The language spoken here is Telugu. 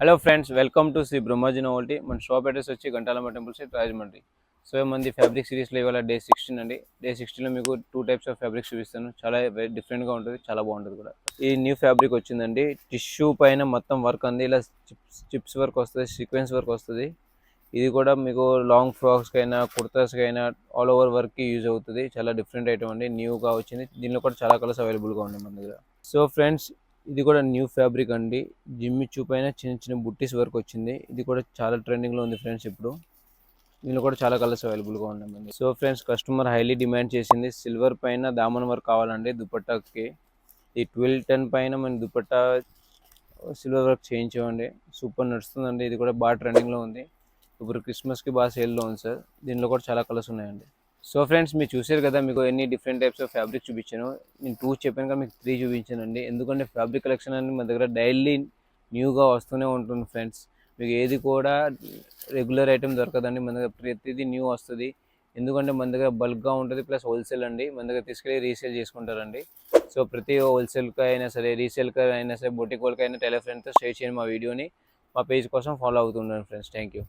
Hello friends, welcome to Sri Brahmaji novelty. మన షాప్ అడ్రస్ వచ్చి Gantalamma temple side Rajahmundry. So మంది ఫ్యాబ్రిక్ సిరీస్లో ఇవాళ డే 16 అండి. డే 16లో మీకు 2 టైప్స్ ఆఫ్ ఫ్యాబ్రిక్స్ చూపిస్తాను. చాలా డిఫరెంట్గా ఉంటుంది, చాలా బాగుంటుంది కూడా. ఈ న్యూ ఫ్యాబ్రిక్ వచ్చిందండి. టిష్యూ పైన మొత్తం వర్క్ అంది, ఇలా చిప్స్ వర్క్ వస్తుంది, సీక్వెన్స్ వర్క్ వస్తుంది. ఇది కూడా మీకు లాంగ్ ఫ్రాక్స్కి అయినా కుర్తాస్కి అయినా ఆల్ ఓవర్ వర్క్కి యూజ్ అవుతుంది. చాలా డిఫరెంట్ ఐటమ్ అండి, న్యూగా వచ్చింది. దీనిలో కూడా చాలా కలర్స్ అవైలబుల్గా ఉన్నాయి మన దగ్గర. సో ఫ్రెండ్స్, ఇది కూడా న్యూ ఫ్యాబ్రిక్ అండి. జిమ్మి పైన చిన్న చిన్న బుట్టీస్ వర్క్ వచ్చింది. ఇది కూడా చాలా ట్రెండింగ్లో ఉంది ఫ్రెండ్స్ ఇప్పుడు. దీనిలో కూడా చాలా కలర్స్ అవైలబుల్గా ఉన్నాయి. So friends, customer highly demand చేసింది సిల్వర్ పైన దామన్ వర్క్ కావాలండి దుపట్టాకి. ఈ 1210 పైన మన దుపట్టా సిల్వర్ వర్క్ చేయించామండి. సూపర్ నడుస్తుందండి. ఇది కూడా బాగా ట్రెండింగ్లో ఉంది. ఇప్పుడు క్రిస్మస్కి బాగా సేల్లో ఉంది సార్. దీనిలో కూడా చాలా కలర్స్ ఉన్నాయండి. సో ఫ్రెండ్స్, మీరు చూసారు కదా, మీకు ఎన్ని డిఫరెంట్ టైప్స్ ఆఫ్ ఫ్యాబ్రిక్ చూపించాను. నేను 2 చెప్పాను కదా, మీకు 3 చూపించానండి. ఎందుకంటే ఫ్యాబ్రిక్ కలెక్షన్ అనేది మన దగ్గర డైలీ న్యూగా వస్తూనే ఉంటుంది ఫ్రెండ్స్. మీకు ఏది కూడా రెగ్యులర్ ఐటమ్ దొరకదండి. మన దగ్గర ప్రతిదీ న్యూ వస్తుంది. ఎందుకంటే మన దగ్గర బల్క్గా ఉంటుంది, ప్లస్ హోల్సేల్ అండి. మన దగ్గర తీసుకెళ్ళి రీసేల్ చేసుకుంటారండి. సో ప్రతి హోల్సేల్కి అయినా సరే, రీసేల్కి అయినా సరే, బొటిక్ వాళ్ళకి అయినా టెలిఫ్రెండ్తో షేర్ చేయండి మా వీడియోని. మా పేజ్ కోసం ఫాలో అవుతుండండి ఫ్రెండ్స్. Thank you.